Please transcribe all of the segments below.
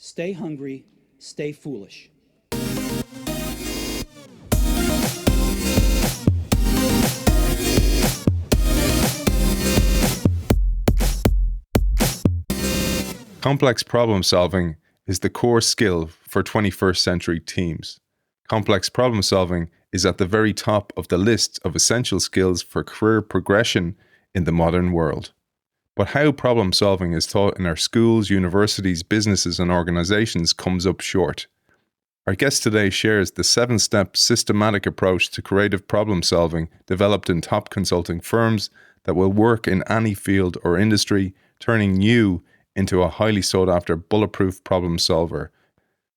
Stay hungry, stay foolish. Complex problem solving is the core skill for 21st century teams. Complex problem solving is at the very top of the list of essential skills for career progression in the modern world. But how problem solving is taught in our schools, universities, businesses, and organizations comes up short. Our guest today shares the 7-step systematic approach to creative problem solving developed in top consulting firms that will work in any field or industry, turning you into a highly sought after bulletproof problem solver.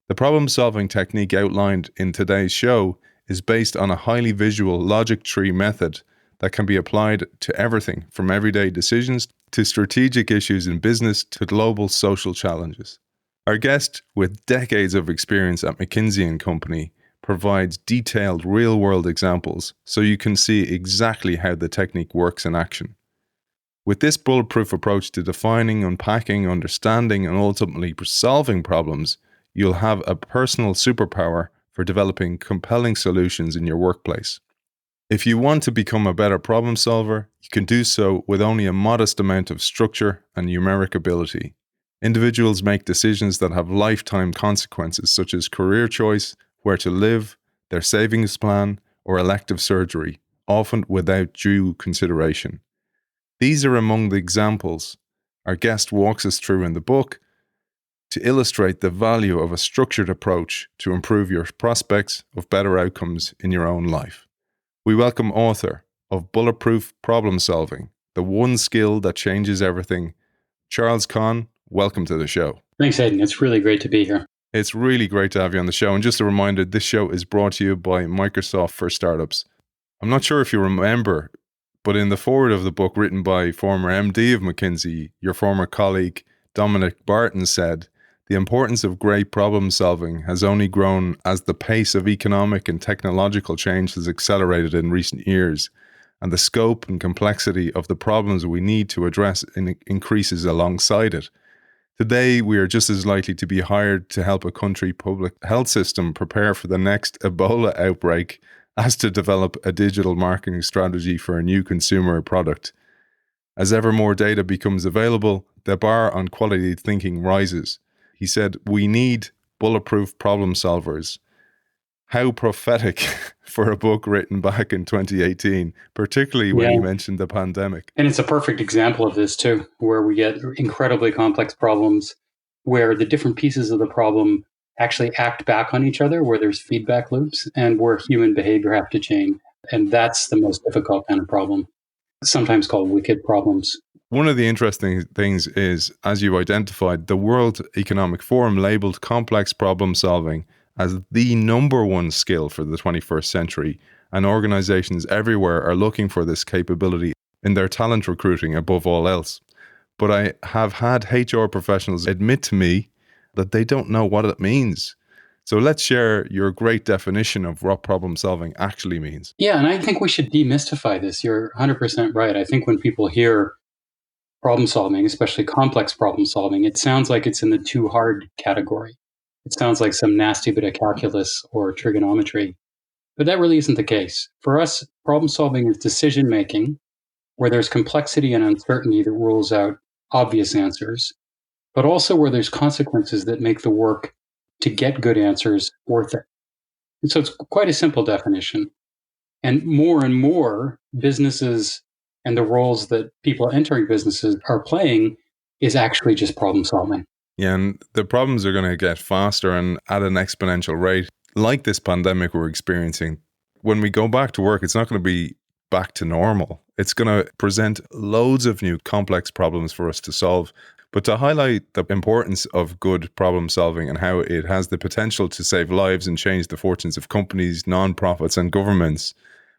The problem solving technique outlined in today's show is based on a highly visual logic tree method that can be applied to everything from everyday decisions to strategic issues in business to global social challenges. Our guest, with decades of experience at McKinsey & Company, provides detailed real-world examples so you can see exactly how the technique works in action. With this bulletproof approach to defining, unpacking, understanding, and ultimately solving problems, you'll have a personal superpower for developing compelling solutions in your workplace. If you want to become a better problem solver, you can do so with only a modest amount of structure and numeric ability. Individuals make decisions that have lifetime consequences, such as career choice, where to live, their savings plan, or elective surgery, often without due consideration. These are among the examples our guest walks us through in the book to illustrate the value of a structured approach to improve your prospects of better outcomes in your own life. We welcome author of Bulletproof Problem Solving, the one skill that changes everything, Charles Conn. Welcome to the show. Thanks, Aidan. It's really great to be here. It's really great to have you on the show. And just a reminder, this show is brought to you by Microsoft for Startups. I'm not sure if you remember, but in the foreword of the book written by former MD of McKinsey, your former colleague Dominic Barton said, "The importance of great problem solving has only grown as the pace of economic and technological change has accelerated in recent years, and the scope and complexity of the problems we need to address increases alongside it. Today, we are just as likely to be hired to help a country public health system prepare for the next Ebola outbreak as to develop a digital marketing strategy for a new consumer product. As ever more data becomes available, the bar on quality thinking rises." He said, "We need bulletproof problem solvers." How prophetic for a book written back in 2018, particularly when you mentioned the pandemic. And it's a perfect example of this too, where we get incredibly complex problems where the different pieces of the problem actually act back on each other, where there's feedback loops and where human behavior have to change. And that's the most difficult kind of problem, sometimes called wicked problems. One of the interesting things is, as you identified, the World Economic Forum labeled complex problem solving as the number one skill for the 21st century, and organizations everywhere are looking for this capability in their talent recruiting above all else. But I have had HR professionals admit to me that they don't know what it means. So let's share your great definition of what problem solving actually means. Yeah, and I think we should demystify this. You're 100% right. I think when people hear problem solving, especially complex problem solving, it sounds like it's in the too hard category. It sounds like some nasty bit of calculus or trigonometry, but that really isn't the case. For us, problem solving is decision making where there's complexity and uncertainty that rules out obvious answers, but also where there's consequences that make the work to get good answers worth it. And so it's quite a simple definition. And more businesses and the roles that people entering businesses are playing is actually just problem solving. Yeah, and the problems are going to get faster and at an exponential rate. Like this pandemic we're experiencing, when we go back to work, it's not going to be back to normal. It's going to present loads of new complex problems for us to solve. But to highlight the importance of good problem solving and how it has the potential to save lives and change the fortunes of companies, non-profits, and governments,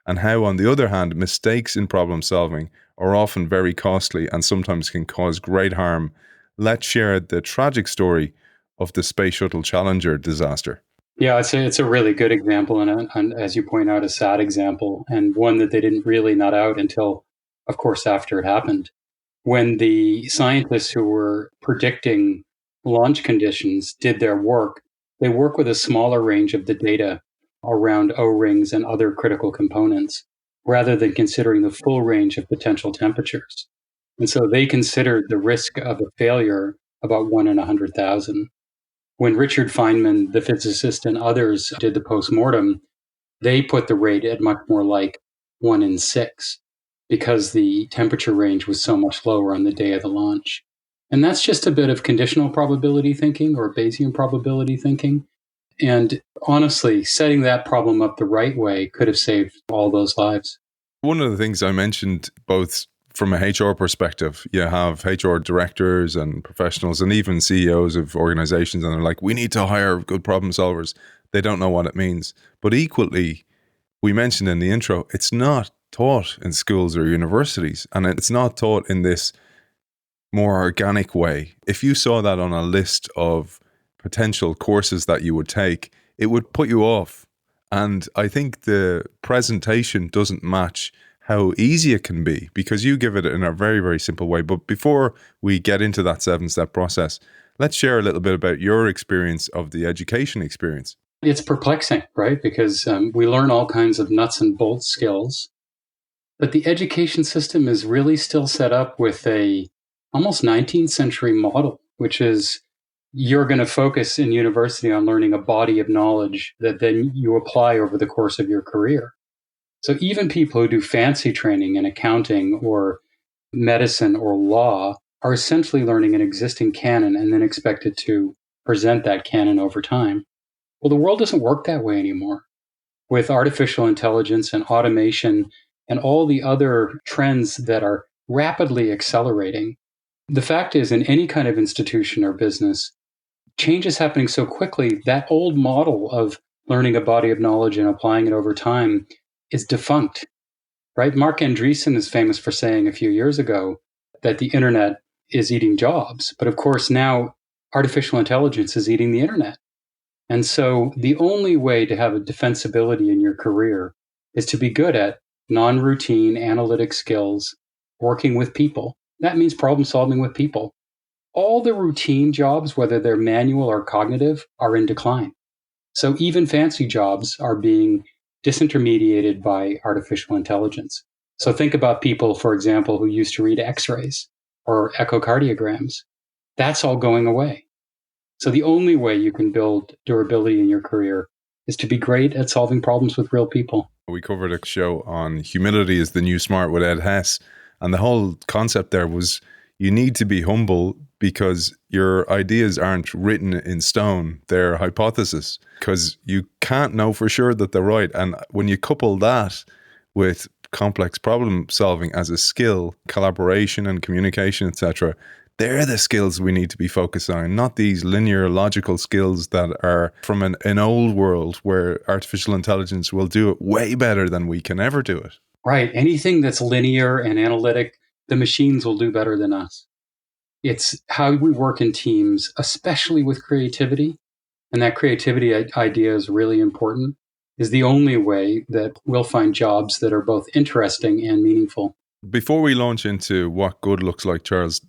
and how, on the other hand, mistakes in problem solving are often very costly and sometimes can cause great harm, let's share the tragic story of the Space Shuttle Challenger disaster. Yeah, it's a really good example, and as you point out, a sad example, and one that they didn't really nut out until, of course, after it happened. When the scientists who were predicting launch conditions did their work, they work with a smaller range of the data around O-rings and other critical components, rather than considering the full range of potential temperatures. And so they considered the risk of a failure about 1 in 100,000. When Richard Feynman, the physicist, and others did the postmortem, they put the rate at much more like 1 in 6 because the temperature range was so much lower on the day of the launch. And that's just a bit of conditional probability thinking or Bayesian probability thinking. And honestly, setting that problem up the right way could have saved all those lives. One of the things I mentioned, both from a HR perspective, you have HR directors and professionals and even CEOs of organizations, and they're like, we need to hire good problem solvers. They don't know what it means. But equally, we mentioned in the intro, it's not taught in schools or universities, and it's not taught in this more organic way. If you saw that on a list of potential courses that you would take, it would put you off. And I think the presentation doesn't match how easy it can be because you give it in a very, very simple way. But before we get into that 7-step process, let's share a little bit about your experience of the education experience. It's perplexing, right? Because we learn all kinds of nuts and bolts skills, but the education system is really still set up with a almost 19th century model, which is you're going to focus in university on learning a body of knowledge that then you apply over the course of your career. So even people who do fancy training in accounting or medicine or law are essentially learning an existing canon and then expected to present that canon over time. Well, the world doesn't work that way anymore. With artificial intelligence and automation and all the other trends that are rapidly accelerating, the fact is, in any kind of institution or business, change is happening so quickly, that old model of learning a body of knowledge and applying it over time is defunct, right? Mark Andreessen is famous for saying a few years ago that the internet is eating jobs. But of course, now artificial intelligence is eating the internet. And so the only way to have a defensibility in your career is to be good at non-routine analytic skills, working with people. That means problem solving with people. All the routine jobs, whether they're manual or cognitive, are in decline. So even fancy jobs are being disintermediated by artificial intelligence. So think about people, for example, who used to read x-rays or echocardiograms. That's all going away. So the only way you can build durability in your career is to be great at solving problems with real people. We covered a show on humility is the new smart with Ed Hess. And the whole concept there was you need to be humble because your ideas aren't written in stone. They're hypothesis because you can't know for sure that they're right. And when you couple that with complex problem solving as a skill, collaboration and communication, etc., they're the skills we need to be focused on, not these linear logical skills that are from an old world where artificial intelligence will do it way better than we can ever do it. Right. Anything that's linear and analytic, the machines will do better than us. It's how we work in teams, especially with creativity. And that creativity idea is really important, is the only way that we'll find jobs that are both interesting and meaningful. Before we launch into what good looks like, Charles,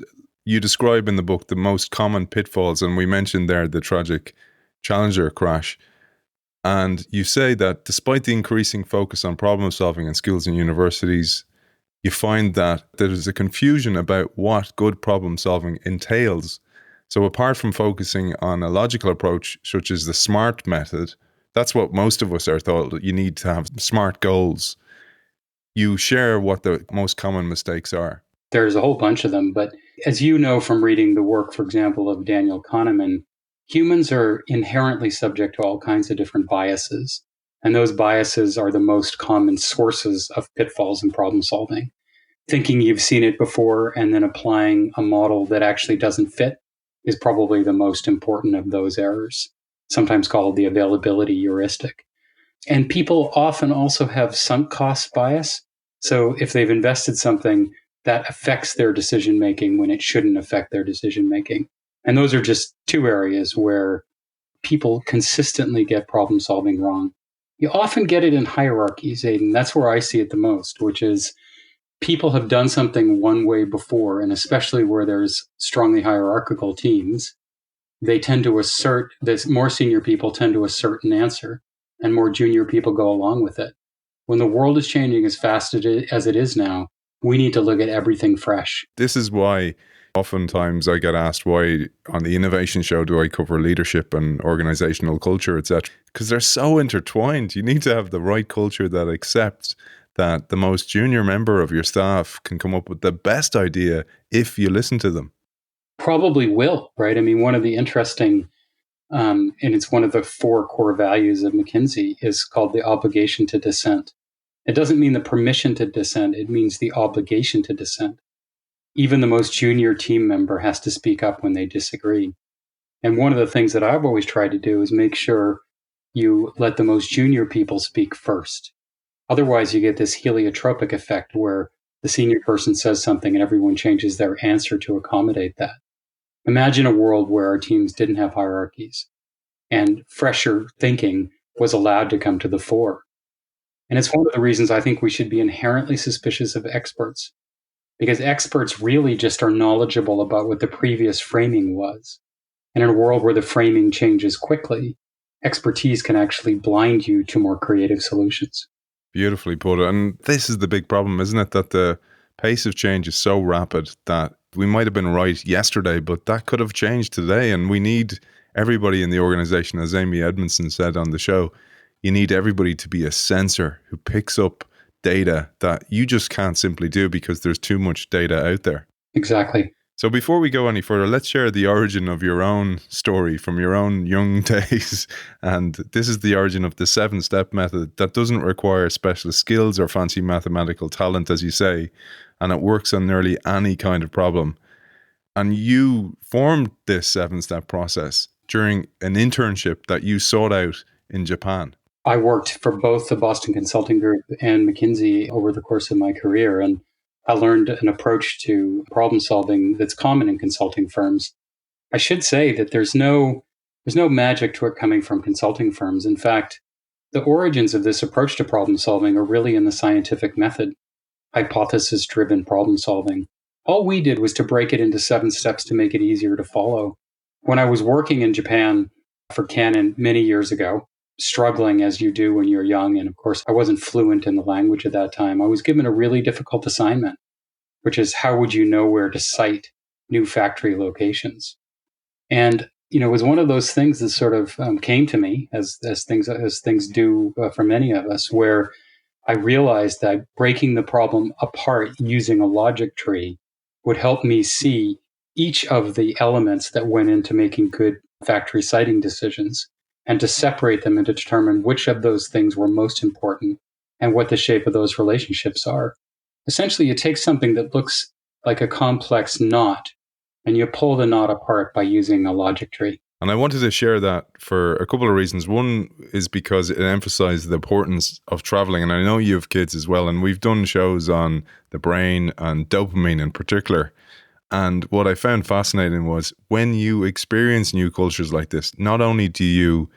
you describe in the book the most common pitfalls, and we mentioned there the tragic Challenger crash. And you say that despite the increasing focus on problem solving in schools and universities, you find that there is a confusion about what good problem solving entails. So apart from focusing on a logical approach, such as the SMART method, that's what most of us are taught, that you need to have SMART goals. You share what the most common mistakes are. There's a whole bunch of them, but as you know from reading the work, for example, of Daniel Kahneman, humans are inherently subject to all kinds of different biases. And those biases are the most common sources of pitfalls in problem solving. Thinking you've seen it before and then applying a model that actually doesn't fit is probably the most important of those errors, sometimes called the availability heuristic. And people often also have sunk cost bias. So if they've invested something, that affects their decision-making when it shouldn't affect their decision-making. And those are just two areas where people consistently get problem solving wrong. You often get it in hierarchies, Aidan. That's where I see it the most, which is people have done something one way before, and especially where there's strongly hierarchical teams, they tend to assert this, more senior people tend to assert an answer, and more junior people go along with it. When the world is changing as fast as it is now, we need to look at everything fresh. This is why oftentimes I get asked why on the innovation show do I cover leadership and organizational culture, etc. Because they're so intertwined. You need to have the right culture that accepts that the most junior member of your staff can come up with the best idea if you listen to them. Probably will, right? I mean, one of the interesting, and it's one of the 4 core values of McKinsey, is called the obligation to dissent. It doesn't mean the permission to dissent, it means the obligation to dissent. Even the most junior team member has to speak up when they disagree. And one of the things that I've always tried to do is make sure you let the most junior people speak first. Otherwise, you get this heliotropic effect where the senior person says something and everyone changes their answer to accommodate that. Imagine a world where our teams didn't have hierarchies and fresher thinking was allowed to come to the fore. And it's one of the reasons I think we should be inherently suspicious of experts, because experts really just are knowledgeable about what the previous framing was. And in a world where the framing changes quickly, expertise can actually blind you to more creative solutions. Beautifully put. And this is the big problem, isn't it? That the pace of change is so rapid that we might have been right yesterday, but that could have changed today. And we need everybody in the organization, as Amy Edmondson said on the show, you need everybody to be a sensor who picks up data that you just can't simply do because there's too much data out there. Exactly. So before we go any further, let's share the origin of your own story from your own young days. And this is the origin of the 7-step method that doesn't require special skills or fancy mathematical talent, as you say, and it works on nearly any kind of problem. And you formed this 7-step process during an internship that you sought out in Japan. I worked for both the Boston Consulting Group and McKinsey over the course of my career, and I learned an approach to problem solving that's common in consulting firms. I should say that there's no magic to it coming from consulting firms. In fact, the origins of this approach to problem solving are really in the scientific method, hypothesis-driven problem solving. All we did was to break it into 7 steps to make it easier to follow. When I was working in Japan for Canon many years ago, struggling as you do when you're young, and of course I wasn't fluent in the language at that time, I was given a really difficult assignment, which is how would you know where to site new factory locations? And it was one of those things that sort of came to me as things do for many of us, where I realized that breaking the problem apart using a logic tree would help me see each of the elements that went into making good factory siting decisions, and to separate them and to determine which of those things were most important and what the shape of those relationships are. Essentially, you take something that looks like a complex knot and you pull the knot apart by using a logic tree. And I wanted to share that for a couple of reasons. One is because it emphasized the importance of traveling. And I know you have kids as well. And we've done shows on the brain and dopamine in particular. And what I found fascinating was when you experience new cultures like this, not only do you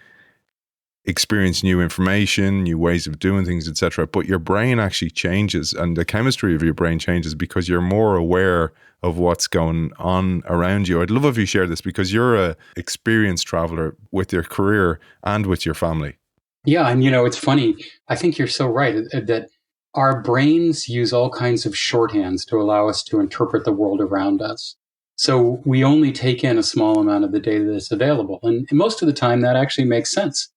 experience new information, new ways of doing things, etc., but your brain actually changes and the chemistry of your brain changes because you're more aware of what's going on around you. I'd love if you share this because you're an experienced traveler with your career and with your family. Yeah, and it's funny. I think you're so right that our brains use all kinds of shorthands to allow us to interpret the world around us. So we only take in a small amount of the data that's available. And most of the time, that actually makes sense.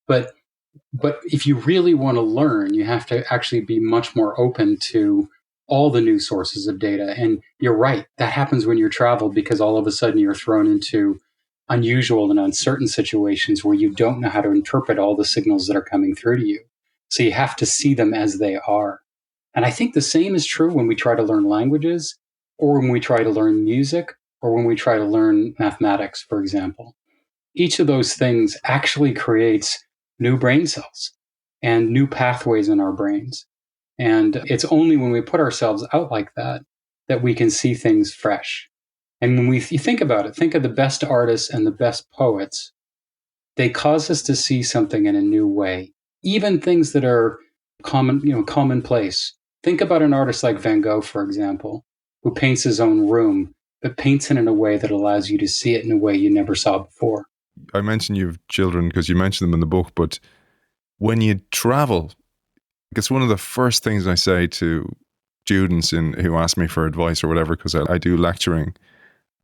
But if you really want to learn, you have to actually be much more open to all the new sources of data. And you're right, that happens when you're traveled because all of a sudden you're thrown into unusual and uncertain situations where you don't know how to interpret all the signals that are coming through to you. So you have to see them as they are. And I think the same is true when we try to learn languages, or when we try to learn music, or when we try to learn mathematics, for example. Each of those things actually creates new brain cells and new pathways in our brains. And it's only when we put ourselves out like that that we can see things fresh. And when you think about it, think of the best artists and the best poets. They cause us to see something in a new way, even things that are commonplace. Think about an artist like Van Gogh, for example, who paints his own room but paints it in a way that allows you to see it in a way you never saw before. I mentioned you have children because you mentioned them in the book, but when you travel, I guess one of the first things I say to students who ask me for advice or whatever, because I do lecturing,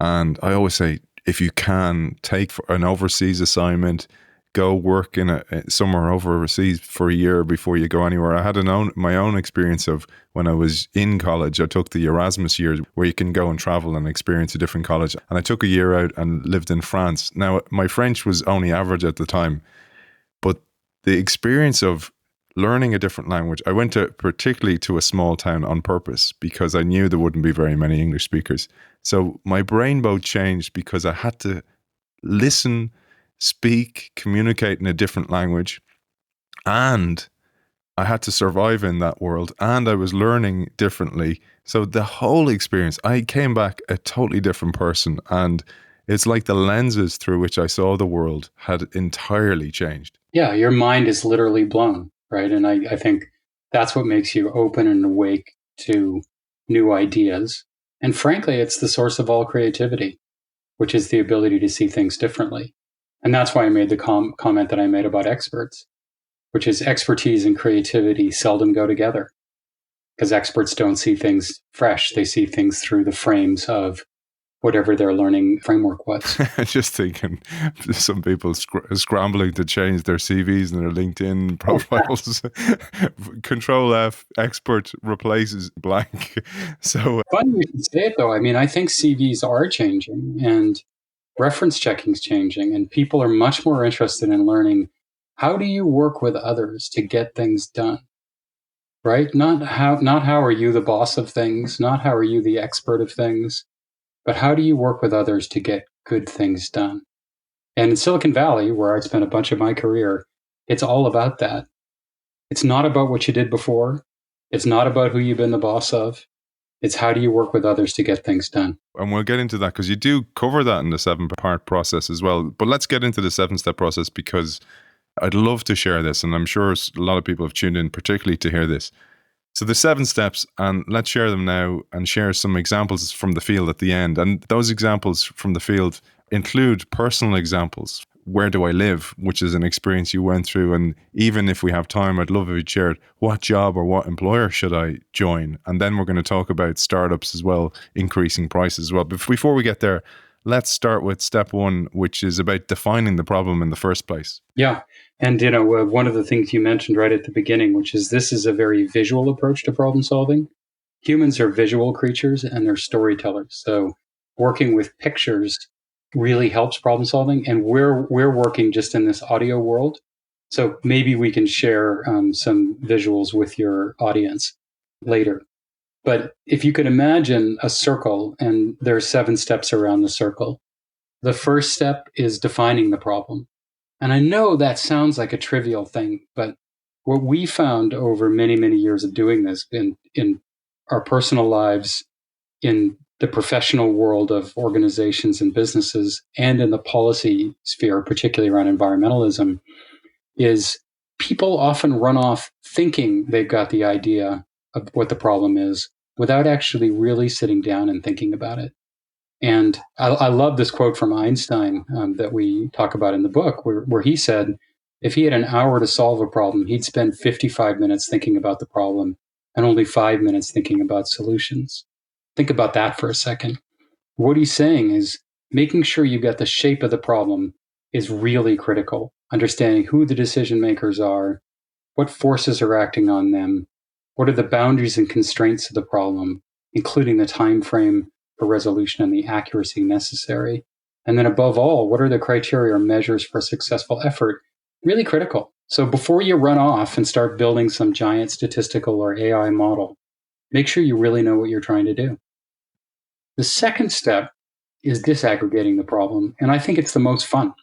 and I always say, if you can, take an overseas assignment, go work in somewhere overseas for a year before you go anywhere. I had my own experience of when I was in college. I took the Erasmus year where you can go and travel and experience a different college. And I took a year out and lived in France. Now, my French was only average at the time, but the experience of learning a different language, I went particularly to a small town on purpose because I knew there wouldn't be very many English speakers. So my brain boat changed because I had to listen, speak, communicate in a different language, and I had to survive in that world, and I was learning differently. So the whole experience, I came back a totally different person, and it's like the lenses through which I saw the world had entirely changed. Yeah, your mind is literally blown, right? And I think that's what makes you open and awake to new ideas. And frankly, it's the source of all creativity, which is the ability to see things differently. And that's why I made the comment that I made about experts, which is expertise and creativity seldom go together because experts don't see things fresh. They see things through the frames of whatever their learning framework was. Just thinking, some people scrambling to change their CVs and their LinkedIn profiles. Control F, expert replaces blank. So funny you should say it, though. I mean, I think CVs are changing and reference checking is changing, and people are much more interested in learning how do you work with others to get things done, right? Not how are you the boss of things, not how are you the expert of things, but how do you work with others to get good things done? And in Silicon Valley, where I spent a bunch of my career, it's all about that. It's not about what you did before. It's not about who you've been the boss of. It's how do you work with others to get things done? And we'll get into that because you do cover that in the 7-part process as well. But let's get into the 7-step process because I'd love to share this. And I'm sure a lot of people have tuned in particularly to hear this. So the 7 steps, and let's share them now and share some examples from the field at the end. And those examples from the field include personal examples. Where do I live? Which is an experience you went through. And even if we have time, I'd love if you'd shared what job or what employer should I join? And then we're going to talk about startups as well, increasing prices as well. But before we get there, let's start with step 1, which is about defining the problem in the first place. Yeah. And, one of the things you mentioned right at the beginning, which is this is a very visual approach to problem solving. Humans are visual creatures and they're storytellers. So working with pictures really helps problem solving. And we're working just in this audio world. So maybe we can share some visuals with your audience later. But if you could imagine a circle and there are 7 steps around the circle, the first step is defining the problem. And I know that sounds like a trivial thing, but what we found over many, many years of doing this in our personal lives, in the professional world of organizations and businesses, and in the policy sphere, particularly around environmentalism, is people often run off thinking they've got the idea of what the problem is without actually really sitting down and thinking about it. And I love this quote from Einstein that we talk about in the book, where he said, if he had an hour to solve a problem, he'd spend 55 minutes thinking about the problem and only 5 minutes thinking about solutions. Think about that for a second. What he's saying is making sure you get the shape of the problem is really critical. Understanding who the decision makers are, what forces are acting on them, what are the boundaries and constraints of the problem, including the time frame for resolution and the accuracy necessary. And then above all, what are the criteria or measures for successful effort? Really critical. So before you run off and start building some giant statistical or AI model, make sure you really know what you're trying to do. The second step is disaggregating the problem. And I think it's the most fun.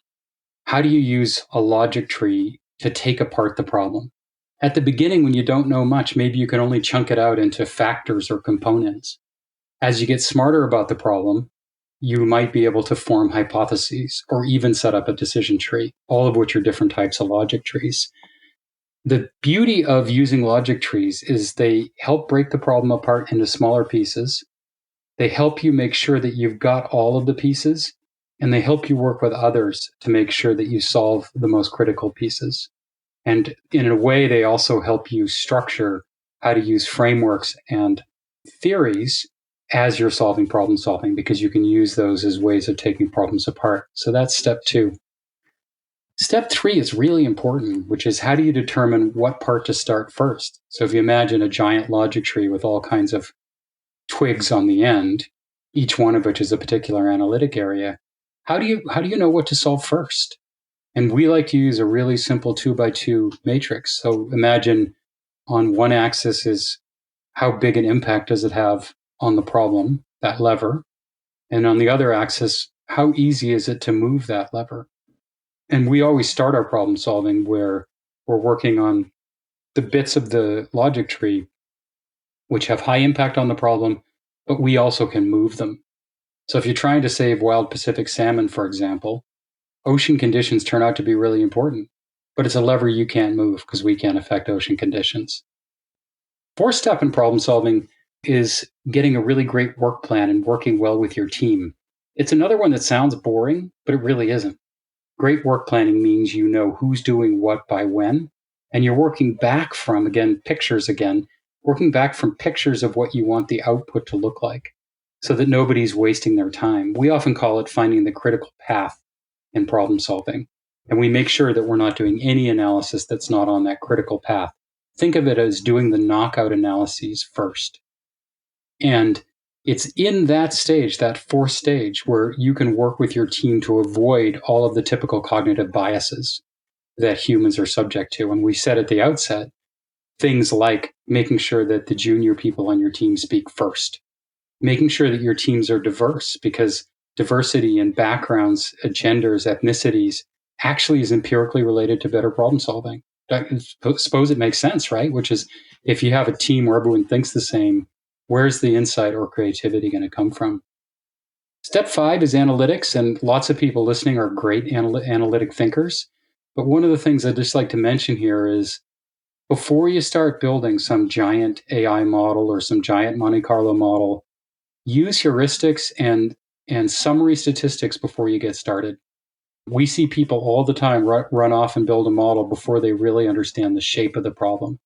How do you use a logic tree to take apart the problem? At the beginning, when you don't know much, maybe you can only chunk it out into factors or components. As you get smarter about the problem, you might be able to form hypotheses or even set up a decision tree, all of which are different types of logic trees. The beauty of using logic trees is they help break the problem apart into smaller pieces. They help you make sure that you've got all of the pieces, and they help you work with others to make sure that you solve the most critical pieces. And in a way, they also help you structure how to use frameworks and theories as you're solving problem solving, because you can use those as ways of taking problems apart. So that's step 2. Step 3 is really important, which is how do you determine what part to start first? So if you imagine a giant logic tree with all kinds of twigs on the end, each one of which is a particular analytic area, how do you know what to solve first? And we like to use a really simple 2x2 matrix. So imagine on one axis is how big an impact does it have on the problem, that lever. And on the other axis, how easy is it to move that lever? And we always start our problem solving where we're working on the bits of the logic tree which have high impact on the problem, but we also can move them. So if you're trying to save wild Pacific salmon, for example, ocean conditions turn out to be really important, but it's a lever you can't move because we can't affect ocean conditions. 4th step in problem solving is getting a really great work plan and working well with your team. It's another one that sounds boring, but it really isn't. Great work planning means you know who's doing what by when, and you're working back from, working back from pictures of what you want the output to look like so that nobody's wasting their time. We often call it finding the critical path in problem solving. And we make sure that we're not doing any analysis that's not on that critical path. Think of it as doing the knockout analyses first. And it's in that stage, that 4th stage, where you can work with your team to avoid all of the typical cognitive biases that humans are subject to. And we said at the outset, things like making sure that the junior people on your team speak first, making sure that your teams are diverse, because diversity in backgrounds, genders, ethnicities actually is empirically related to better problem solving. I suppose it makes sense, right? Which is, if you have a team where everyone thinks the same, where's the insight or creativity going to come from? Step 5 is analytics, and lots of people listening are great analytic thinkers. But one of the things I'd just like to mention here is, before you start building some giant AI model or some giant Monte Carlo model, use heuristics and summary statistics before you get started. We see people all the time run off and build a model before they really understand the shape of the problem.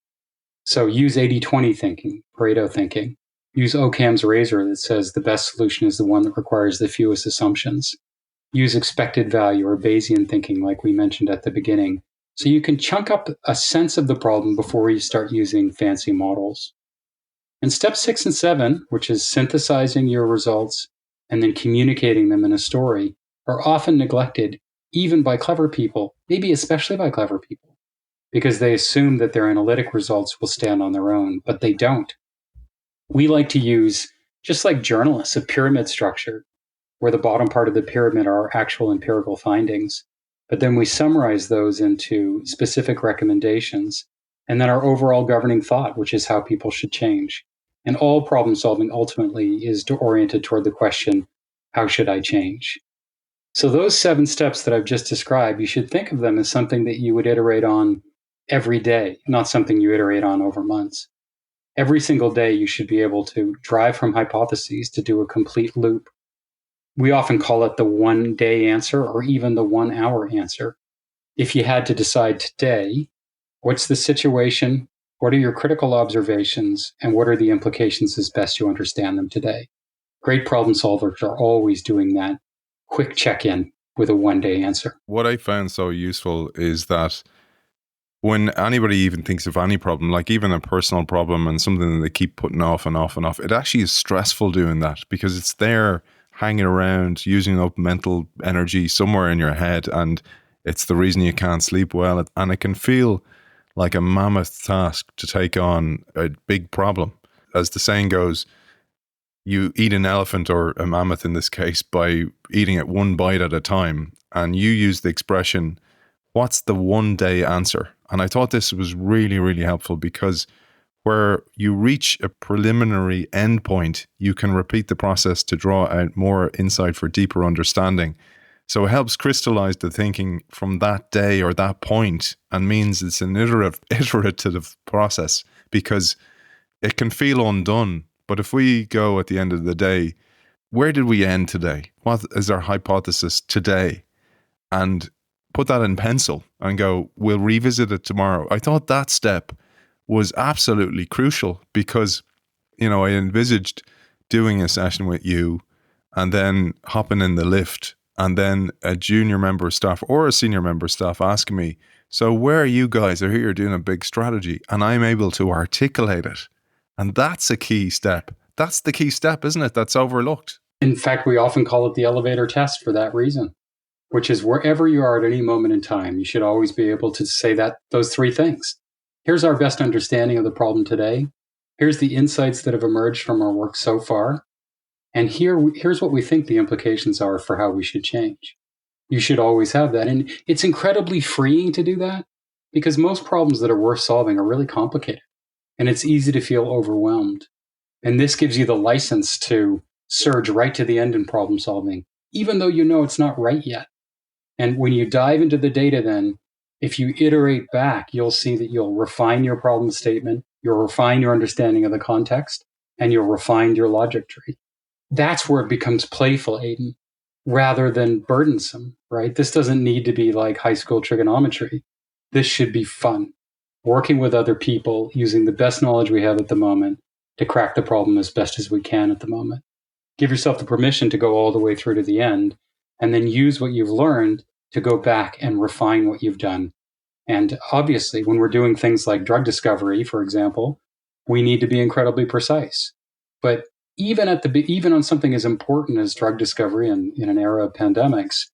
So use 80-20 thinking, Pareto thinking. Use Occam's razor that says the best solution is the one that requires the fewest assumptions. Use expected value or Bayesian thinking, like we mentioned at the beginning. So you can chunk up a sense of the problem before you start using fancy models. And step 6 and 7, which is synthesizing your results and then communicating them in a story, are often neglected, even by clever people, maybe especially by clever people, because they assume that their analytic results will stand on their own, but they don't. We like to use, just like journalists, a pyramid structure, where the bottom part of the pyramid are our actual empirical findings. But then we summarize those into specific recommendations, and then our overall governing thought, which is how people should change. And all problem solving ultimately is oriented toward the question, how should I change? So those 7 steps that I've just described, you should think of them as something that you would iterate on every day, not something you iterate on over months. Every single day, you should be able to drive from hypotheses to do a complete loop. We often call it the 1-day answer or even the 1-hour answer. If you had to decide today, what's the situation, what are your critical observations, and what are the implications as best you understand them today? Great problem solvers are always doing that quick check-in with a 1-day answer. What I found so useful is that when anybody even thinks of any problem, like even a personal problem and something that they keep putting off and off and off, it actually is stressful doing that because it's there hanging around, using up mental energy somewhere in your head, and it's the reason you can't sleep well. And it can feel like a mammoth task to take on a big problem. As the saying goes, you eat an elephant, or a mammoth in this case, by eating it one bite at a time. And you use the expression, what's the 1-day answer? And I thought this was really, really helpful because where you reach a preliminary endpoint, you can repeat the process to draw out more insight for deeper understanding. So it helps crystallize the thinking from that day or that point, and means it's an iterative process, because it can feel undone But if we go at the end of the day, where did we end today? What is our hypothesis today? And put that in pencil and go, we'll revisit it tomorrow. I thought that step was absolutely crucial because, I envisaged doing a session with you and then hopping in the lift and then a junior member of staff or a senior member of staff asking me, so where are you guys? I hear you're doing a big strategy, and I'm able to articulate it. And that's a key step. That's the key step, isn't it? That's overlooked. In fact, we often call it the elevator test for that reason, which is wherever you are at any moment in time, you should always be able to say those three things. Here's our best understanding of the problem today. Here's the insights that have emerged from our work so far. And here's what we think the implications are for how we should change. You should always have that. And it's incredibly freeing to do that because most problems that are worth solving are really complicated. And it's easy to feel overwhelmed. And this gives you the license to surge right to the end in problem solving, even though it's not right yet. And when you dive into the data, then if you iterate back, you'll see that you'll refine your problem statement, you'll refine your understanding of the context, and you'll refine your logic tree. That's where it becomes playful, Aidan, rather than burdensome, right? This doesn't need to be like high school trigonometry. This should be fun. Working with other people, using the best knowledge we have at the moment to crack the problem as best as we can at the moment. Give yourself the permission to go all the way through to the end, and then use what you've learned to go back and refine what you've done. And obviously, when we're doing things like drug discovery, for example, we need to be incredibly precise. But even on something as important as drug discovery in an era of pandemics,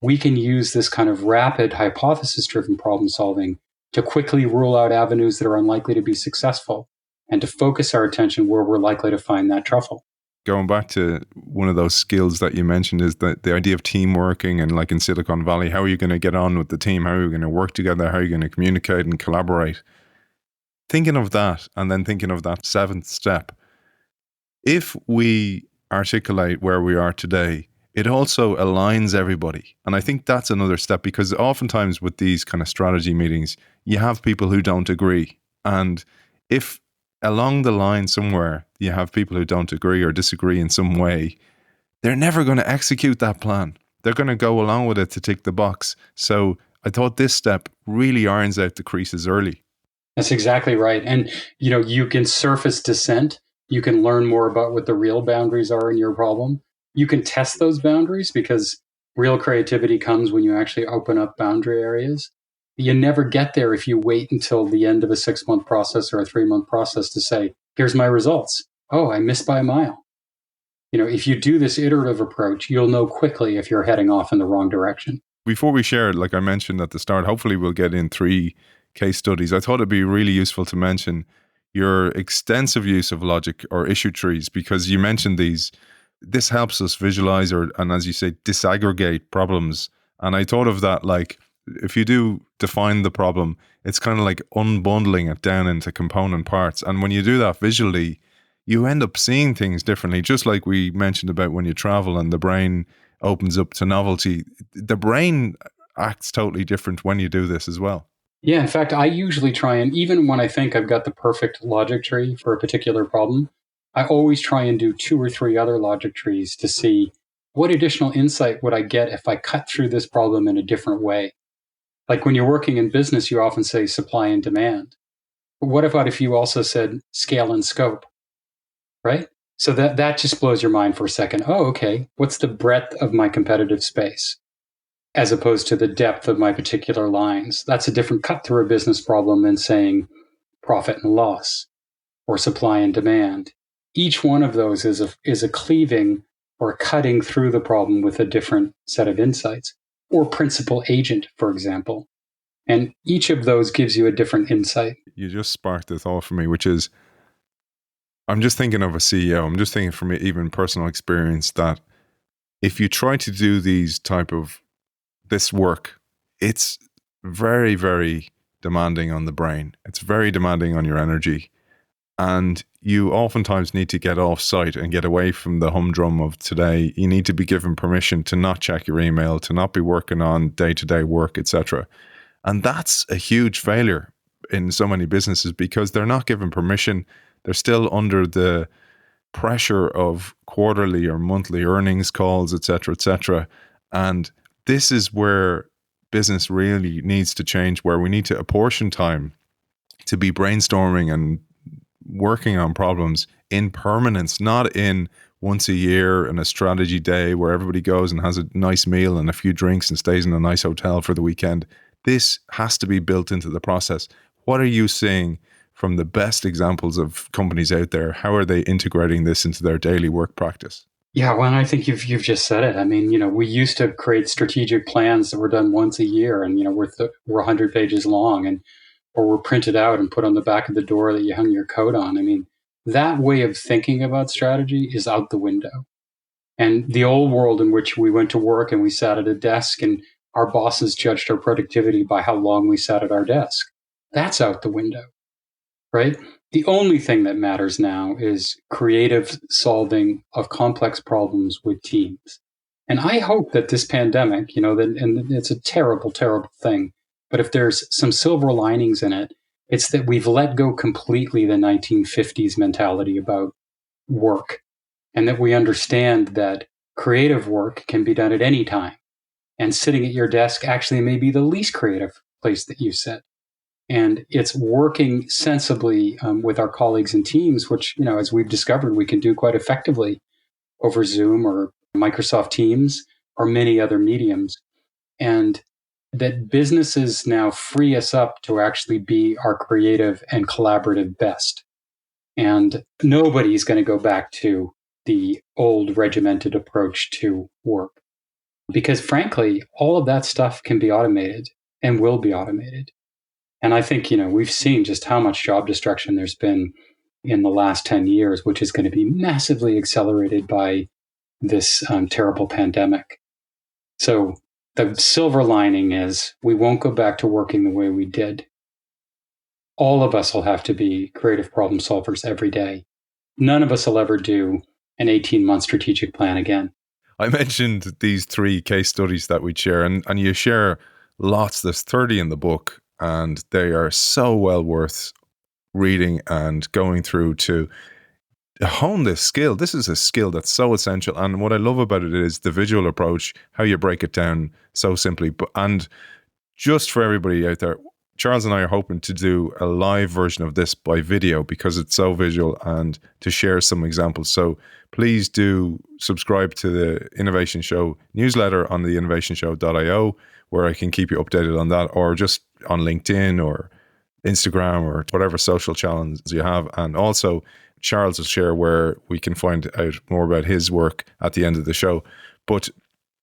we can use this kind of rapid hypothesis-driven problem solving to quickly rule out avenues that are unlikely to be successful and to focus our attention where we're likely to find that truffle. Going back to one of those skills that you mentioned is the idea of team working, and like in Silicon Valley, how are you going to get on with the team? How are you going to work together? How are you going to communicate and collaborate? Thinking of that and then thinking of that seventh step, if we articulate where we are today, it also aligns everybody. And I think that's another step, because oftentimes with these kind of strategy meetings, you have people who don't agree. And if along the line somewhere you have people who don't agree or disagree in some way, they're never going to execute that plan. They're going to go along with it to tick the box. So I thought this step really irons out the creases early. That's exactly right. And, you can surface dissent. You can learn more about what the real boundaries are in your problem. You can test those boundaries, because real creativity comes when you actually open up boundary areas. You never get there if you wait until the end of a 6-month process or a 3-month process to say, here's my results. Oh, I missed by a mile. If you do this iterative approach, you'll know quickly if you're heading off in the wrong direction. Before we share, like I mentioned at the start, hopefully we'll get in 3 case studies. I thought it'd be really useful to mention your extensive use of logic or issue trees, because you mentioned these. This helps us visualize and as you say, disaggregate problems. And I thought of that like, if you do define the problem, it's kind of like unbundling it down into component parts. And when you do that visually, you end up seeing things differently. Just like we mentioned about when you travel and the brain opens up to novelty, the brain acts totally different when you do this as well. Yeah, in fact, I usually try and, even when I think I've got the perfect logic tree for a particular problem, I always try and do 2 or 3 other logic trees to see what additional insight would I get if I cut through this problem in a different way. Like when you're working in business, you often say supply and demand. But what about if you also said scale and scope, right? So that just blows your mind for a second. Oh, okay. What's the breadth of my competitive space as opposed to the depth of my particular lines? That's a different cut through a business problem than saying profit and loss or supply and demand. Each one of those is a cleaving or cutting through the problem with a different set of insights, or principal agent, for example. And each of those gives you a different insight. You just sparked a thought for me, which is, I'm just thinking of a CEO. I'm just thinking from even personal experience that if you try to do this work, it's very, very demanding on the brain. It's very demanding on your energy. And you oftentimes need to get off site and get away from the humdrum of today. You need to be given permission to not check your email, to not be working on day-to-day work, etc. And that's a huge failure in so many businesses, because they're not given permission. They're still under the pressure of quarterly or monthly earnings calls, etc., etc. And this is where business really needs to change, where we need to apportion time to be brainstorming and working on problems in permanence, not in once a year and a strategy day where everybody goes and has a nice meal and a few drinks and stays in a nice hotel for the weekend. This has to be built into the process. What are you seeing from the best examples of companies out there? How are they integrating this into their daily work practice? Yeah, well, I think you've just said it. I mean, we used to create strategic plans that were done once a year, and we're 100 pages long, or were printed out and put on the back of the door that you hung your coat on. I mean, that way of thinking about strategy is out the window. And the old world in which we went to work and we sat at a desk and our bosses judged our productivity by how long we sat at our desk, that's out the window, right? The only thing that matters now is creative solving of complex problems with teams. And I hope that this pandemic, and it's a terrible, terrible thing, but if there's some silver linings in it, it's that we've let go completely the 1950s mentality about work, and that we understand that creative work can be done at any time. And sitting at your desk actually may be the least creative place that you sit. And it's working sensibly with our colleagues and teams, which, as we've discovered, we can do quite effectively over Zoom or Microsoft Teams or many other mediums. And that businesses now free us up to actually be our creative and collaborative best. And nobody's going to go back to the old regimented approach to work. Because frankly, all of that stuff can be automated and will be automated. And I think, we've seen just how much job destruction there's been in the last 10 years, which is going to be massively accelerated by this terrible pandemic. So the silver lining is we won't go back to working the way we did. All of us will have to be creative problem solvers every day. None of us will ever do an 18-month strategic plan again. I mentioned these 3 case studies that we share, and you share lots. There's 30 in the book, and they are so well worth reading and going through to hone this skill. This is a skill that's so essential. And what I love about it is the visual approach, how you break it down so simply. And just for everybody out there, Charles and I are hoping to do a live version of this by video because it's so visual, and to share some examples. So please do subscribe to the Innovation Show newsletter on the innovationshow.io, where I can keep you updated on that, or just on LinkedIn or Instagram or whatever social channels you have. And also Charles will share where we can find out more about his work at the end of the show. But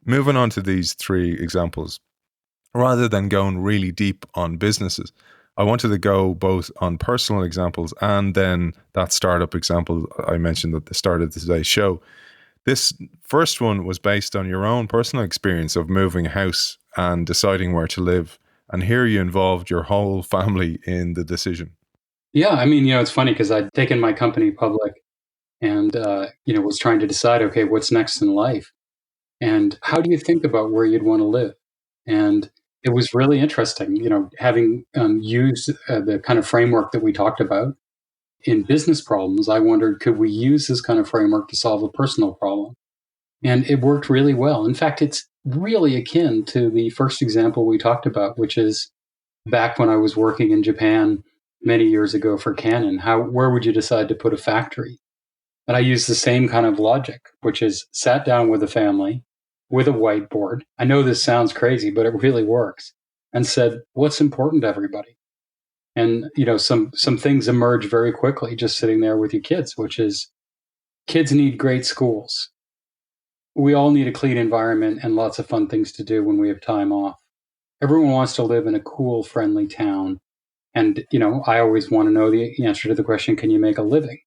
moving on to these 3 examples, rather than going really deep on businesses, I wanted to go both on personal examples and then that startup example I mentioned at the start of today's show. This first one was based on your own personal experience of moving house and deciding where to live. And here you involved your whole family in the decision. Yeah, I mean, it's funny because I'd taken my company public and, was trying to decide, okay, what's next in life? And how do you think about where you'd want to live? And it was really interesting, having used the kind of framework that we talked about in business problems. I wondered, could we use this kind of framework to solve a personal problem? And it worked really well. In fact, it's really akin to the first example we talked about, which is back when I was working in Japan many years ago for Conn. Where would you decide to put a factory? And I used the same kind of logic, which is sat down with a family with a whiteboard. I know this sounds crazy, but it really works. And said, what's important to everybody? And, some things emerge very quickly just sitting there with your kids, which is kids need great schools. We all need a clean environment and lots of fun things to do when we have time off. Everyone wants to live in a cool, friendly town. And, I always want to know the answer to the question, can you make a living?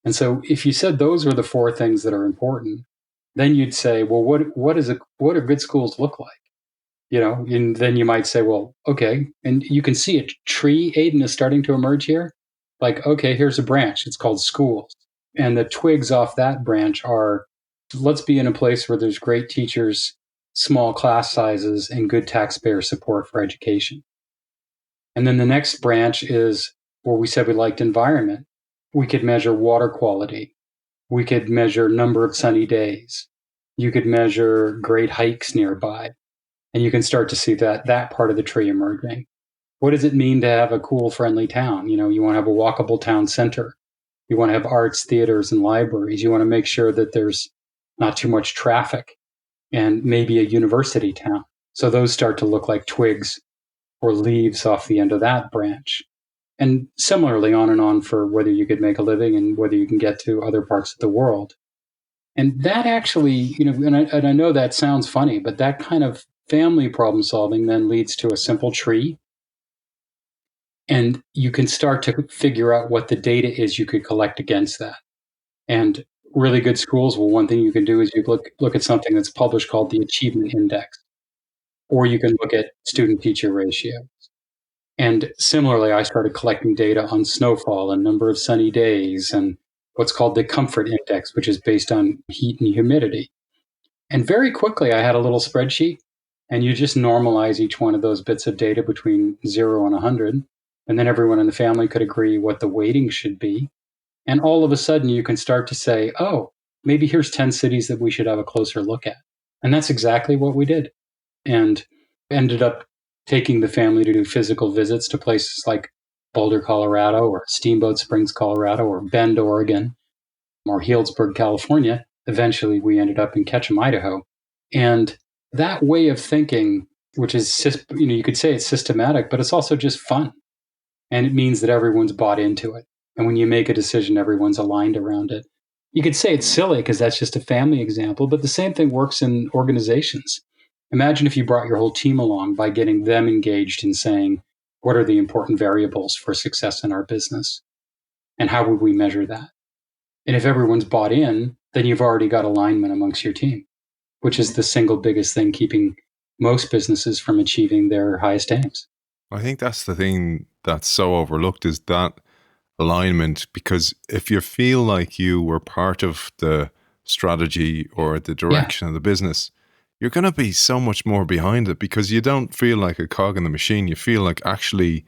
And so if you said those are the 4 things that are important, then you'd say, well, what do good schools look like? And then you might say, well, okay. And you can see a tree, Aidan, is starting to emerge here. Like, okay, here's a branch. It's called schools. And the twigs off that branch are, let's be in a place where there's great teachers, small class sizes, and good taxpayer support for education. And then the next branch is where we said we liked environment. We could measure water quality. We could measure number of sunny days. You could measure great hikes nearby. And you can start to see that part of the tree emerging. What does it mean to have a cool, friendly town? You want to have a walkable town center. You want to have arts, theaters, and libraries. You want to make sure that there's not too much traffic, and maybe a university town. So those start to look like twigs or leaves off the end of that branch. And similarly, on and on for whether you could make a living and whether you can get to other parts of the world. And that actually, and I know that sounds funny, but that kind of family problem solving then leads to a simple tree. And you can start to figure out what the data is you could collect against that. And really good schools, well, one thing you can do is you look at something that's published called the Achievement Index, or you can look at student-teacher ratios. And similarly, I started collecting data on snowfall and number of sunny days and what's called the Comfort Index, which is based on heat and humidity. And very quickly, I had a little spreadsheet, and you just normalize each one of those bits of data between 0 and 100, and then everyone in the family could agree what the weighting should be. And all of a sudden, you can start to say, oh, maybe here's 10 cities that we should have a closer look at. And that's exactly what we did. And ended up taking the family to do physical visits to places like Boulder, Colorado, or Steamboat Springs, Colorado, or Bend, Oregon, or Healdsburg, California. Eventually, we ended up in Ketchum, Idaho. And that way of thinking, which is, you could say it's systematic, but it's also just fun. And it means that everyone's bought into it. And when you make a decision, everyone's aligned around it. You could say it's silly because that's just a family example, but the same thing works in organizations. Imagine if you brought your whole team along by getting them engaged in saying, what are the important variables for success in our business? And how would we measure that? And if everyone's bought in, then you've already got alignment amongst your team, which is the single biggest thing keeping most businesses from achieving their highest aims. I think that's the thing that's so overlooked, is that alignment, because if you feel like you were part of the strategy or the direction of the business, you're going to be so much more behind it, because you don't feel like a cog in the machine. You feel like actually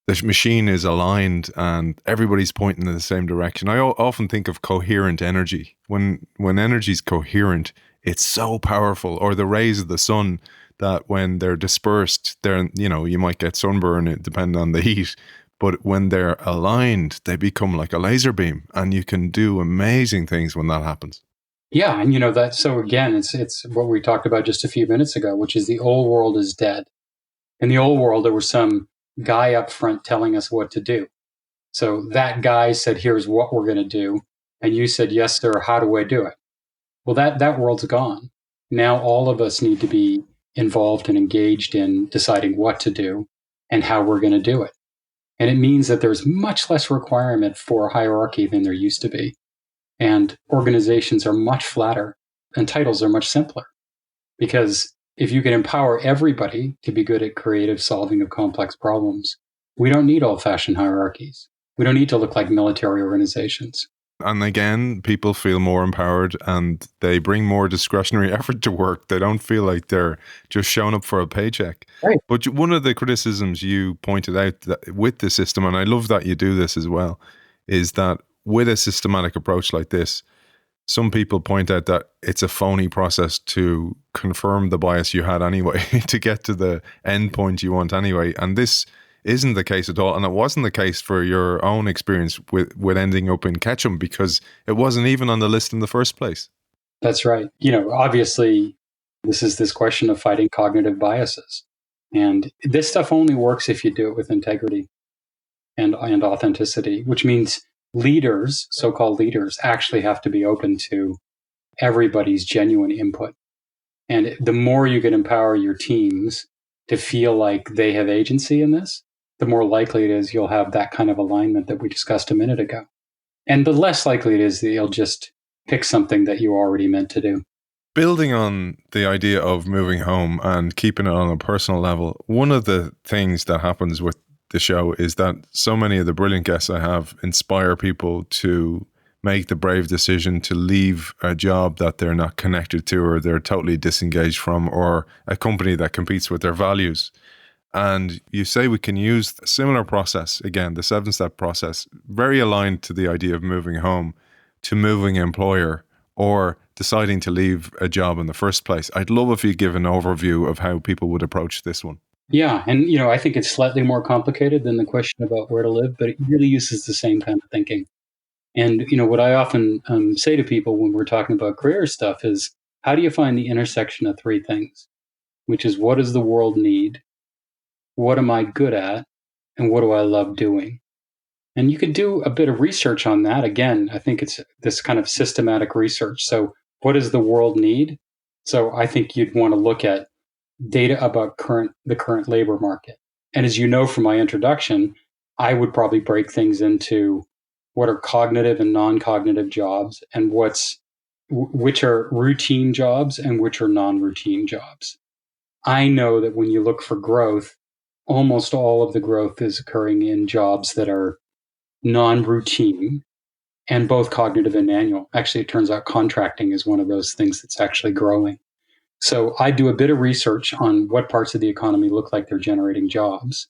the machine is aligned and everybody's pointing in the same direction. I often think of coherent energy. When energy is coherent, it's so powerful. Or the rays of the sun, that when they're dispersed, you might get sunburn depending on the heat. But when they're aligned, they become like a laser beam, and you can do amazing things when that happens. Yeah, and that. So again, it's what we talked about just a few minutes ago, which is the old world is dead. In the old world, there was some guy up front telling us what to do. So that guy said, "Here's what we're going to do," and you said, "Yes, sir. How do I do it?" Well, that world's gone. Now all of us need to be involved and engaged in deciding what to do and how we're going to do it. And it means that there's much less requirement for hierarchy than there used to be. And organizations are much flatter and titles are much simpler. Because if you can empower everybody to be good at creative solving of complex problems, we don't need old-fashioned hierarchies. We don't need to look like military organizations. And again, people feel more empowered and they bring more discretionary effort to work. They don't feel like they're just showing up for a paycheck. Right. But one of the criticisms you pointed out that with the system, and I love that you do this as well, is that with a systematic approach like this, some people point out that it's a phony process to confirm the bias you had anyway, to get to the end point you want anyway. And this isn't the case at all. And it wasn't the case for your own experience with ending up in Ketchum, because it wasn't even on the list in the first place. That's right. Obviously, this is this question of fighting cognitive biases. And this stuff only works if you do it with integrity and authenticity, which means leaders, so-called leaders, actually have to be open to everybody's genuine input. And the more you can empower your teams to feel like they have agency in this, the more likely it is you'll have that kind of alignment that we discussed a minute ago. And the less likely it is that you'll just pick something that you already meant to do. Building on the idea of moving home and keeping it on a personal level, one of the things that happens with the show is that so many of the brilliant guests I have inspire people to make the brave decision to leave a job that they're not connected to, or they're totally disengaged from, or a company that competes with their values. And you say we can use a similar process, again, the 7-step process, very aligned to the idea of moving home, to moving employer or deciding to leave a job in the first place? I'd love if you give an overview of how people would approach this one. Yeah. And, I think it's slightly more complicated than the question about where to live, but it really uses the same kind of thinking. And, what I often say to people when we're talking about career stuff is, how do you find the intersection of three things, which is, what does the world need? What am I good at? And what do I love doing? And you could do a bit of research on that. Again, I think it's this kind of systematic research. So what does the world need? So I think you'd want to look at data about the current labor market. And as you know from my introduction, I would probably break things into what are cognitive and non-cognitive jobs, and which are routine jobs and which are non-routine jobs. I know that when you look for growth, almost all of the growth is occurring in jobs that are non-routine and both cognitive and manual. Actually, it turns out contracting is one of those things that's actually growing. So I do a bit of research on what parts of the economy look like they're generating jobs.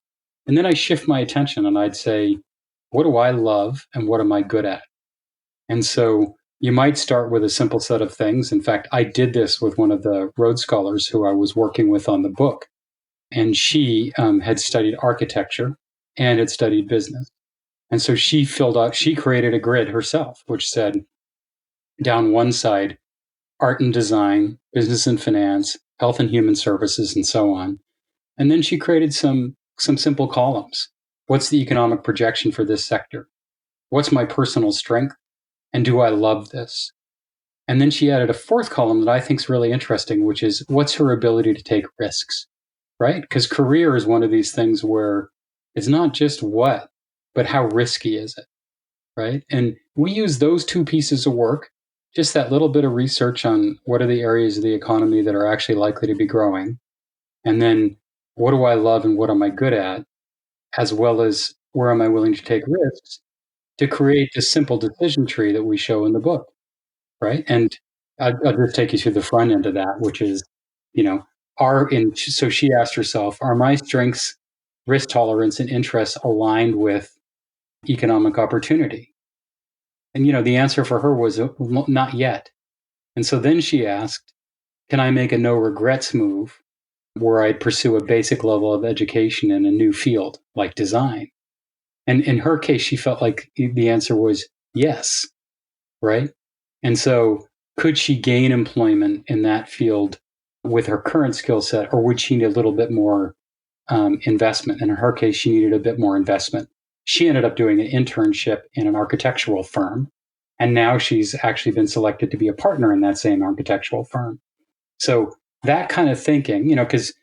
And then I shift my attention and I'd say, what do I love and what am I good at? And so you might start with a simple set of things. In fact, I did this with one of the Rhodes Scholars who I was working with on the book. And she had studied architecture and had studied business. And so she created a grid herself, which said down one side, art and design, business and finance, health and human services, and so on. And then she created some simple columns. What's the economic projection for this sector? What's my personal strength? And do I love this? And then she added a fourth column that I think is really interesting, which is, what's her ability to take risks, right? Because career is one of these things where it's not just what, but how risky is it, right? And we use those two pieces of work, just that little bit of research on what are the areas of the economy that are actually likely to be growing, and then what do I love and what am I good at, as well as where am I willing to take risks, to create this simple decision tree that we show in the book, right? And I'll just take you through the front end of that, which is, so she asked herself, are my strengths, risk tolerance, and interests aligned with economic opportunity? And, the answer for her was not yet. And so then she asked, can I make a no regrets move where I'd pursue a basic level of education in a new field like design? And in her case, she felt like the answer was yes, right? And so could she gain employment in that field with her current skill set, or would she need a little bit more investment? And in her case, she needed a bit more investment. She ended up doing an internship in an architectural firm. And now she's actually been selected to be a partner in that same architectural firm. So that kind of thinking, because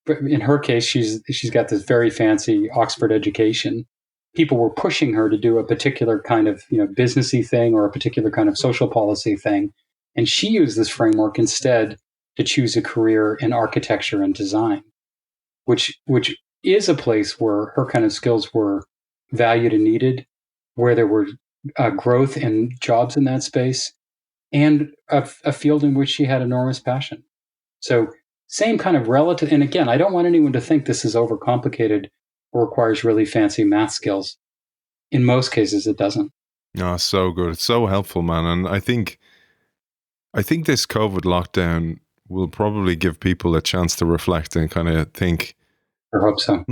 in her case, she's got this very fancy Oxford education. People were pushing her to do a particular kind of, businessy thing or a particular kind of social policy thing. And she used this framework instead to choose a career in architecture and design, which is a place where her kind of skills were valued and needed, where there were growth and jobs in that space, and a field in which she had enormous passion. So same kind of relative. And again, I don't want anyone to think this is overcomplicated or requires really fancy math skills. In most cases, it doesn't. Oh, so good. It's so helpful, man. And I think this COVID lockdown will probably give people a chance to reflect and kind of think. I hope so.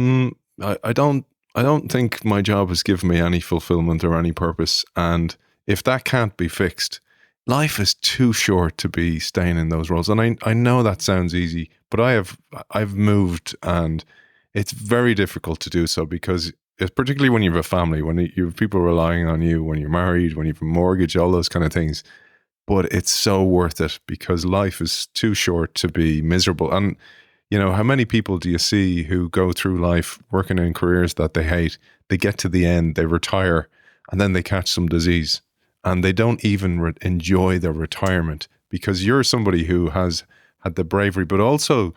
I don't think my job has given me any fulfillment or any purpose. And if that can't be fixed, life is too short to be staying in those roles. And I know that sounds easy, but I've moved, and it's very difficult to do so, because it's particularly when you have a family, when you have people relying on you, when you're married, when you have a mortgage, all those kind of things. But it's so worth it, because life is too short to be miserable. And how many people do you see who go through life working in careers that they hate? They get to the end, they retire, and then they catch some disease, and they don't even enjoy their retirement, because you're somebody who has had the bravery, but also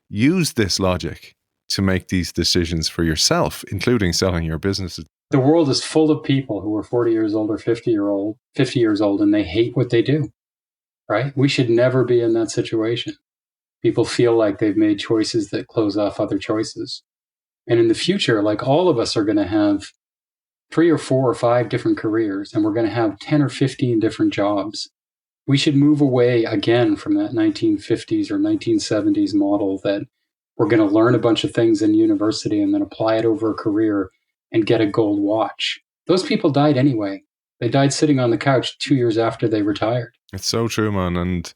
used this logic to make these decisions for yourself, including selling your businesses. The world is full of people who are 40 years old or 50 years old, and they hate what they do, right? We should never be in that situation. People feel like they've made choices that close off other choices. And in the future, like, all of us are going to have 3 or 4 or 5 different careers and we're going to have 10 or 15 different jobs, we should move away again from that 1950s or 1970s model that we're going to learn a bunch of things in university and then apply it over a career and get a gold watch. Those people died anyway. They died sitting on the couch 2 years after they retired. It's so true, man. And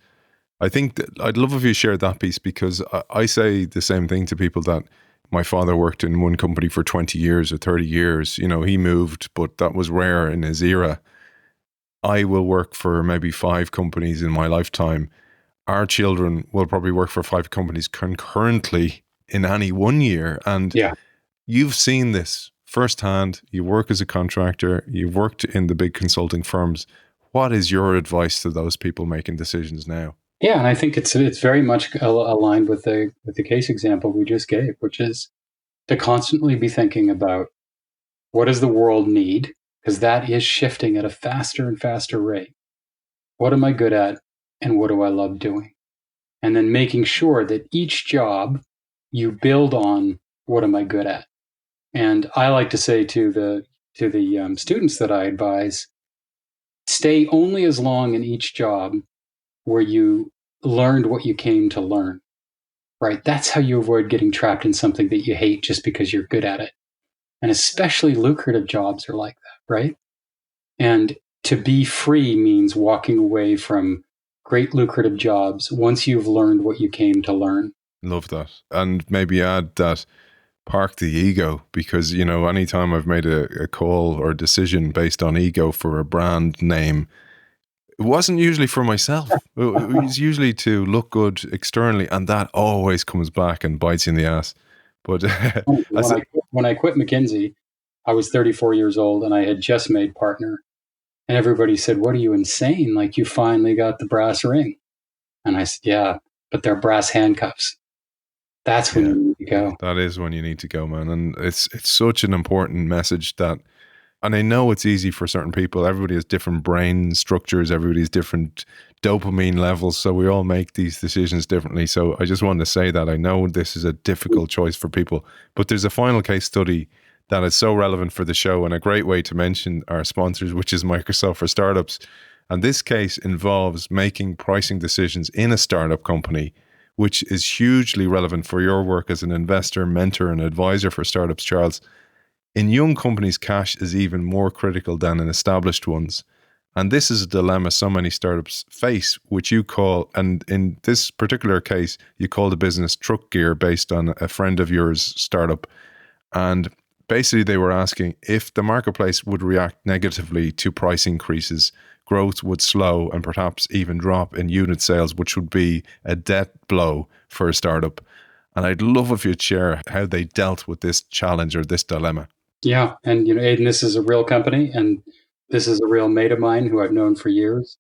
I think that I'd love if you shared that piece, because I say the same thing to people that my father worked in one company for 20 years or 30 years. You know, he moved, but that was rare in his era. I will work for maybe 5 companies in my lifetime. Our children will probably work for 5 companies concurrently in any one year. And Yeah. you've seen this firsthand. You work as a contractor, you've worked in the big consulting firms. What is your advice to those people making decisions now? Yeah, and I think it's very much aligned with the case example we just gave, which is to constantly be thinking about what does the world need, because that is shifting at a faster and faster rate. What am I good at, and what do I love doing? And then making sure that each job you build on what am I good at. And I like to say to the students that I advise, stay only as long in each job where you learned what you came to learn, right? That's how you avoid getting trapped in something that you hate just because you're good at it. And especially lucrative jobs are like that, right? And to be free means walking away from great lucrative jobs once you've learned what you came to learn. Love that. And maybe add that, park the ego, because, you know, anytime I've made a call or decision based on ego for a brand name, it wasn't usually for myself. It was usually to look good externally, and that always comes back and bites you in the ass. But when I quit McKinsey, I was 34 years old and I had just made partner. And everybody said, "What are you, insane? Like, you finally got the brass ring." And I said, "Yeah, but they're brass handcuffs." That's when you need to go. That is when you need to go, man. And it's such an important message that, and I know it's easy for certain people. Everybody has different brain structures. Everybody's different dopamine levels. So we all make these decisions differently. So I just wanted to say that I know this is a difficult choice for people, but there's a final case study that is so relevant for the show, and a great way to mention our sponsors, which is Microsoft for Startups. And this case involves making pricing decisions in a startup company, which is hugely relevant for your work as an investor, mentor, and advisor for startups, Charles. In young companies, cash is even more critical than in established ones. And this is a dilemma so many startups face, which you call, and in this particular case, you call the business Truck Gear, based on a friend of yours' startup. And basically they were asking if the marketplace would react negatively to price increases, growth would slow and perhaps even drop in unit sales, which would be a death blow for a startup. And I'd love if you'd share how they dealt with this challenge or this dilemma. Yeah. And, Aidan, this is a real company, and this is a real mate of mine who I've known for years.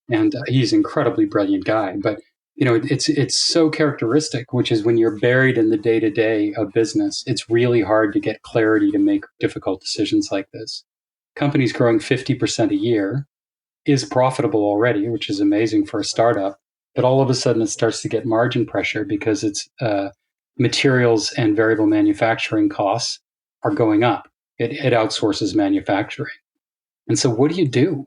And he's an incredibly brilliant guy. But, it's so characteristic, which is when you're buried in the day-to-day of business, it's really hard to get clarity to make difficult decisions like this. Companies growing 50% a year is profitable already, which is amazing for a startup. But all of a sudden, it starts to get margin pressure because its materials and variable manufacturing costs are going up. It outsources manufacturing. And so what do?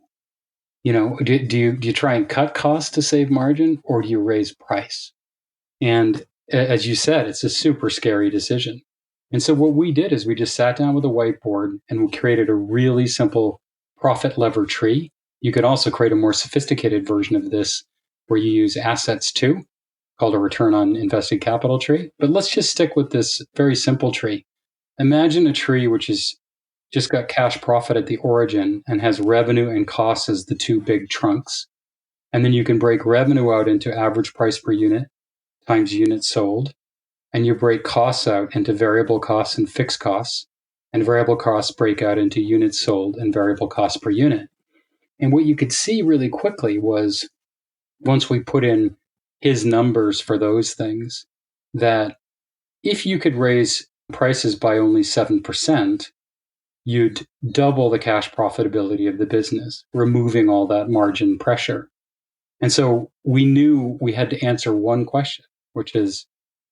Do you try and cut costs to save margin, or do you raise price? And as you said, it's a super scary decision. And so what we did is we just sat down with a whiteboard and we created a really simple profit lever tree. You could also create a more sophisticated version of this where you use assets too, called a return on invested capital tree. But let's just stick with this very simple tree. Imagine a tree which is just got cash profit at the origin and has revenue and costs as the two big trunks. And then you can break revenue out into average price per unit times units sold. And you break costs out into variable costs and fixed costs. And variable costs break out into units sold and variable costs per unit. And what you could see really quickly was, once we put in his numbers for those things, that if you could raise prices by only 7%, you'd double the cash profitability of the business, removing all that margin pressure. And so we knew we had to answer one question, which is,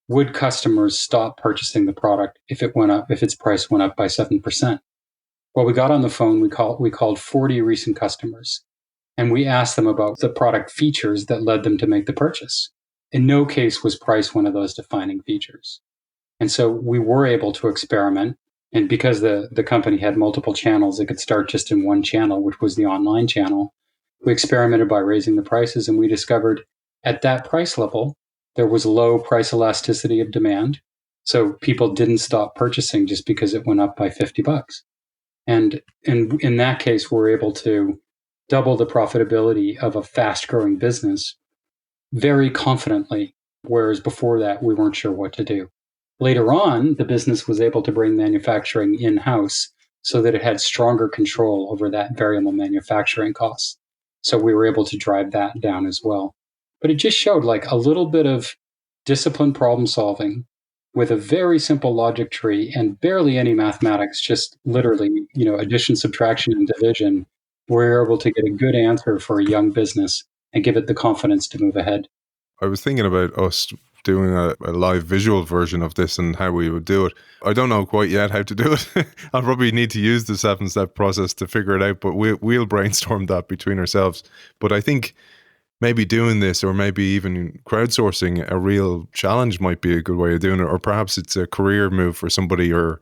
would customers stop purchasing the product if it went up, if its price went up by 7%? Well, we got on the phone, we called 40 recent customers, and we asked them about the product features that led them to make the purchase. In no case was price one of those defining features. And so we were able to experiment. And because the company had multiple channels, it could start just in one channel, which was the online channel. We experimented by raising the prices, and we discovered at that price level, there was low price elasticity of demand. So people didn't stop purchasing just because it went up by $50. And in that case, we're able to double the profitability of a fast growing business very confidently, whereas before that, we weren't sure what to do. Later on, the business was able to bring manufacturing in-house so that it had stronger control over that variable manufacturing costs. So we were able to drive that down as well. But it just showed like a little bit of disciplined problem solving with a very simple logic tree and barely any mathematics, just literally, addition, subtraction, and division. We're able to get a good answer for a young business and give it the confidence to move ahead. I was thinking about us doing a live visual version of this and how we would do it. I don't know quite yet how to do it. I'll probably need to use the 7-step process to figure it out, but we'll brainstorm that between ourselves. But I think maybe doing this, or maybe even crowdsourcing a real challenge, might be a good way of doing it. Or perhaps it's a career move for somebody, or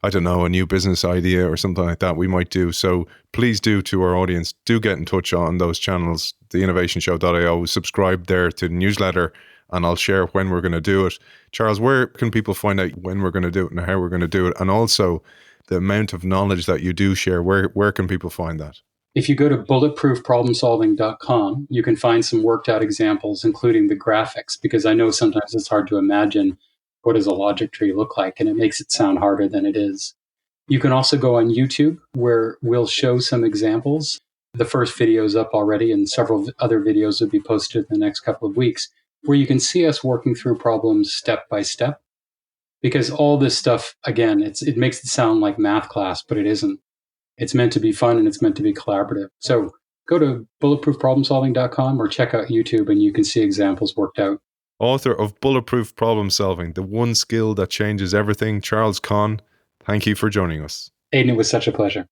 I don't know, a new business idea or something like that we might do. So please do, to our audience, do get in touch on those channels, theinnovationshow.io, subscribe there to the newsletter, and I'll share when we're going to do it. Charles, where can people find out when we're going to do it and how we're going to do it? And also the amount of knowledge that you do share, where can people find that? If you go to bulletproofproblemsolving.com, you can find some worked out examples, including the graphics, because I know sometimes it's hard to imagine what does a logic tree look like, and it makes it sound harder than it is. You can also go on YouTube, where we'll show some examples. The first video is up already, and several other videos will be posted in the next couple of weeks, where you can see us working through problems step by step. Because all this stuff, again, it makes it sound like math class, but it isn't. It's meant to be fun, and it's meant to be collaborative. So go to bulletproofproblemsolving.com or check out YouTube, and you can see examples worked out. Author of Bulletproof Problem Solving, the one skill that changes everything, Charles Conn, thank you for joining us. Aidan, it was such a pleasure.